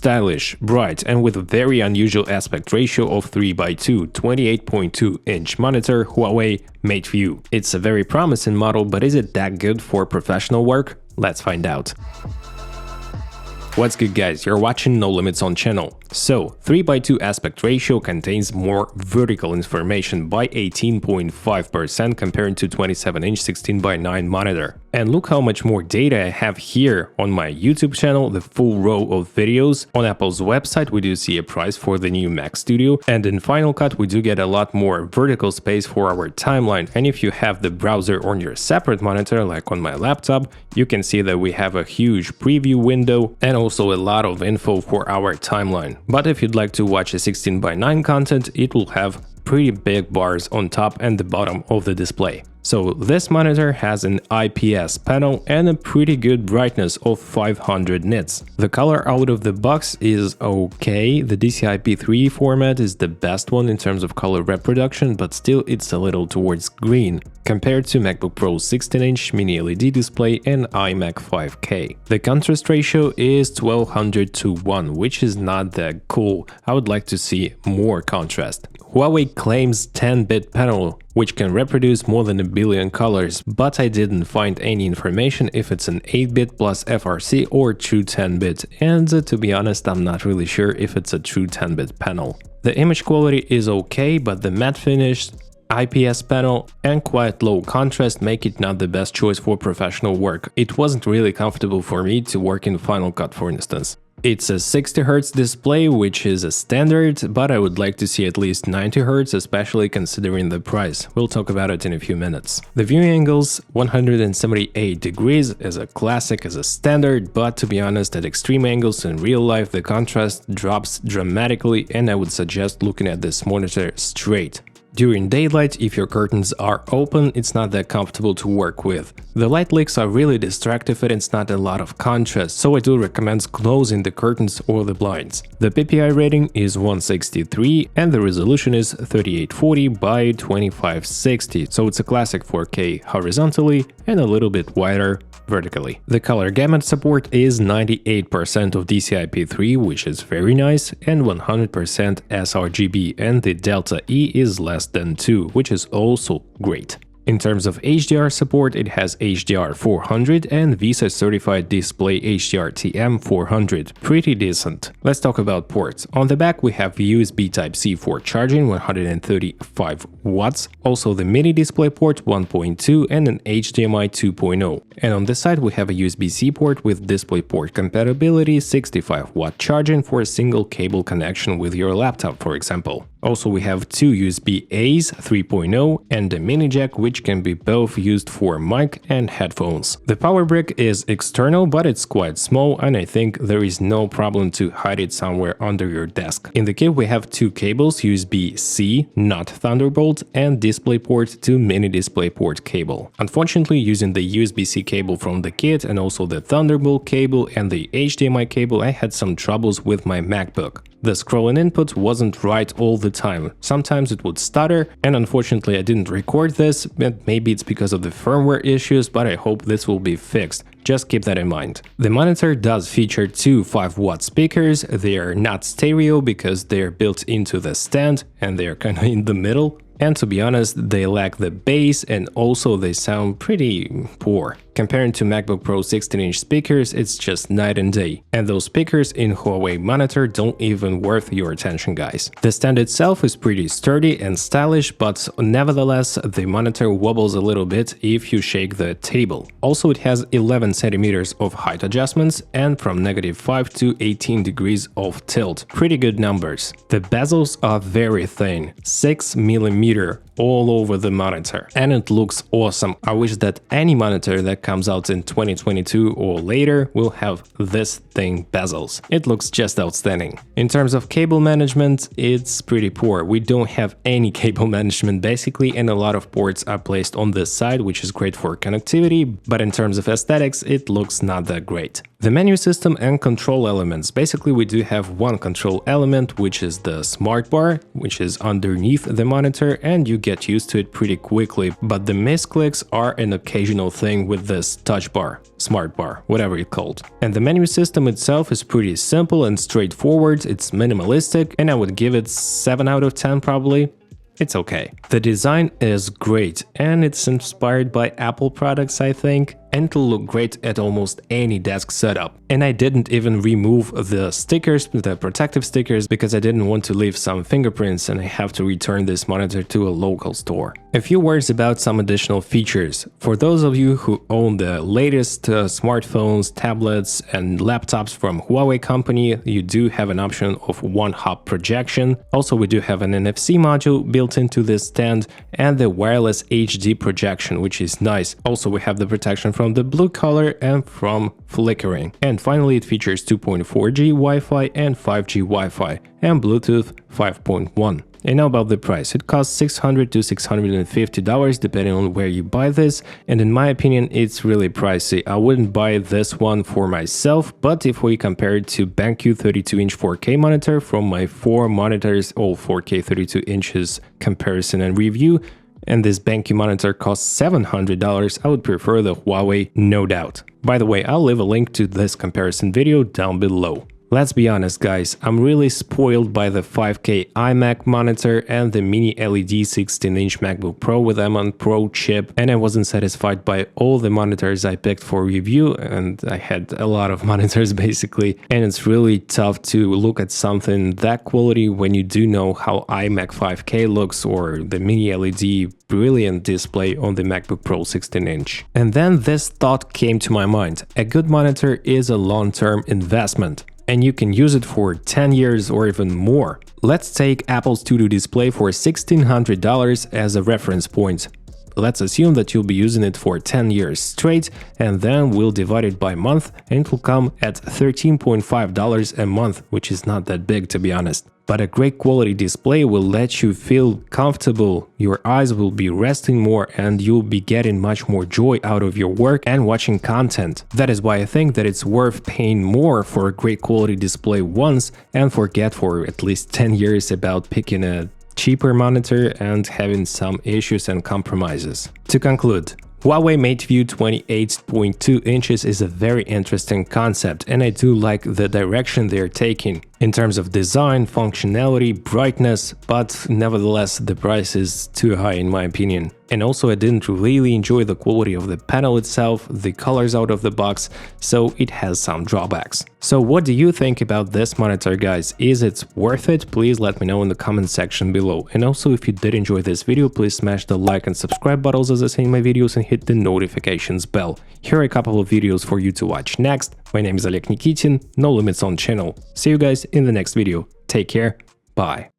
stylish, bright, and with a very unusual aspect ratio of 3:2, 28.2-inch monitor Huawei MateView. It's a very promising model, but is it that good for professional work? Let's find out. What's good, guys? You're watching No Limits on channel. So, 3:2 aspect ratio contains more vertical information by 18.5% compared to 27-inch 16:9 monitor. And look how much more data I have here on my YouTube channel, the full row of videos. On Apple's website, we do see a price for the new Mac Studio, and in Final Cut, we do get a lot more vertical space for our timeline. And if you have the browser on your separate monitor, like on my laptop, you can see that we have a huge preview window and also a lot of info for our timeline. But if you'd like to watch a 16:9 content, it will have pretty big bars on top and the bottom of the display. So this monitor has an IPS panel and a pretty good brightness of 500 nits. The color out of the box is okay. The DCI-P3 format is the best one in terms of color reproduction, but still it's a little towards green compared to MacBook Pro 16-inch mini LED display and iMac 5K. The contrast ratio is 1200:1, which is not that cool. I would like to see more contrast. Huawei claims 10-bit panel, which can reproduce more than 1 billion colors, but I didn't find any information if it's an 8-bit plus FRC or true 10-bit, and to be honest, I'm not really sure if it's a true 10-bit panel. The image quality is okay, but the matte finish, IPS panel, and quite low contrast make it not the best choice for professional work. It wasn't really comfortable for me to work in Final Cut, for instance. It's a 60Hz display, which is a standard, but I would like to see at least 90Hz, especially considering the price. We'll talk about it in a few minutes. The viewing angles, 178 degrees, is a classic, as a standard, but to be honest, at extreme angles in real life, the contrast drops dramatically, and I would suggest looking at this monitor straight. During daylight, if your curtains are open, it's not that comfortable to work with. The light leaks are really distractive and it's not a lot of contrast, so I do recommend closing the curtains or the blinds. The PPI rating is 163 and the resolution is 3840 by 2560, so it's a classic 4K horizontally and a little bit wider vertically. The color gamut support is 98% of DCI-P3, which is very nice, and 100% sRGB, and the delta E is less than 2, which is also great. In terms of HDR support, it has HDR 400 and VISA certified display HDR TM400, pretty decent. Let's talk about ports. On the back we have USB Type-C for charging, 135 watts, also the mini display port 1.2 and an HDMI 2.0. And on the side we have a USB-C port with DisplayPort compatibility, 65-watt charging for a single cable connection with your laptop, for example. Also we have two USB-A's 3.0 and a mini jack, which can be both used for mic and headphones. The power brick is external, but it's quite small and I think there is no problem to hide it somewhere under your desk. In the kit we have two cables, USB-C, not Thunderbolt, and DisplayPort to mini DisplayPort cable. Unfortunately, using the USB-C cable from the kit and also the Thunderbolt cable and the HDMI cable, I had some troubles with my MacBook. The scrolling input wasn't right all the time. Sometimes it would stutter, and unfortunately I didn't record this, but maybe it's because of the firmware issues, but I hope this will be fixed. Just keep that in mind. The monitor does feature two 5-watt speakers. They are not stereo because they're built into the stand and they're kind of in the middle. And to be honest, they lack the bass and also they sound pretty poor. Comparing to MacBook Pro 16-inch speakers, it's just night and day. And those speakers in Huawei monitor don't even worth your attention, guys. The stand itself is pretty sturdy and stylish, but nevertheless, the monitor wobbles a little bit if you shake the table. Also, it has 11 centimeters of height adjustments and from -5 to 18 degrees of tilt. Pretty good numbers. The bezels are very thin, 6 mm all over the monitor, and it looks awesome. I wish that any monitor that comes out in 2022 or later will have this thing bezels. It looks just outstanding. In terms of cable management, it's pretty poor. We don't have any cable management basically, and a lot of ports are placed on this side, which is great for connectivity, but in terms of aesthetics, it looks not that great. The menu system and control elements. Basically, we do have one control element, which is the smart bar, which is underneath the monitor, and you get used to it pretty quickly, but the misclicks are an occasional thing with this touch bar, smart bar, whatever it's called. And the menu system itself is pretty simple and straightforward, it's minimalistic, and I would give it 7 out of 10 probably. It's okay. The design is great, and it's inspired by Apple products, I think, and it'll look great at almost any desk setup. And I didn't even remove the stickers, the protective stickers, because I didn't want to leave some fingerprints and I have to return this monitor to a local store. A few words about some additional features. For those of you who own the latest smartphones, tablets, and laptops from Huawei company, you do have an option of one-hop projection. Also, we do have an NFC module built into this stand and the wireless HD projection, which is nice. Also, we have the protection from the blue color and from flickering. And finally, it features 2.4G Wi-Fi and 5G Wi-Fi and Bluetooth 5.1. And now about the price. It costs $600 to $650 depending on where you buy this, and in my opinion it's really pricey. I wouldn't buy this one for myself, but if we compare it to BenQ 32-inch 4K monitor from my 4 monitors, all 4K 32 inches comparison and review, and this BenQ monitor costs $700, I would prefer the Huawei, no doubt. By the way, I'll leave a link to this comparison video down below. Let's be honest guys, I'm really spoiled by the 5K iMac monitor and the mini LED 16-inch MacBook Pro with M1 Pro chip, and I wasn't satisfied by all the monitors I picked for review, and I had a lot of monitors basically, and it's really tough to look at something that quality when you do know how iMac 5K looks or the mini LED brilliant display on the MacBook Pro 16-inch. And then this thought came to my mind: a good monitor is a long-term investment, and you can use it for 10 years or even more. Let's take Apple's Studio Display for $1,600 as a reference point. Let's assume that you'll be using it for 10 years straight, and then we'll divide it by month, and it will come at $13.5 a month, which is not that big to be honest. But a great quality display will let you feel comfortable, your eyes will be resting more, and you'll be getting much more joy out of your work and watching content. That is why I think that it's worth paying more for a great quality display once and forget for at least 10 years about picking a cheaper monitor and having some issues and compromises. To conclude, Huawei MateView 28.2 inches is a very interesting concept, and I do like the direction they're taking in terms of design, functionality, brightness, but nevertheless the price is too high in my opinion. And also I didn't really enjoy the quality of the panel itself, the colors out of the box, so it has some drawbacks. So what do you think about this monitor guys? Is it worth it? Please let me know in the comment section below. And also if you did enjoy this video, please smash the like and subscribe buttons as I say in my videos and hit the notifications bell. Here are a couple of videos for you to watch next. My name is Oleg Nikitin, no limits on channel. See you guys in the next video. Take care, bye.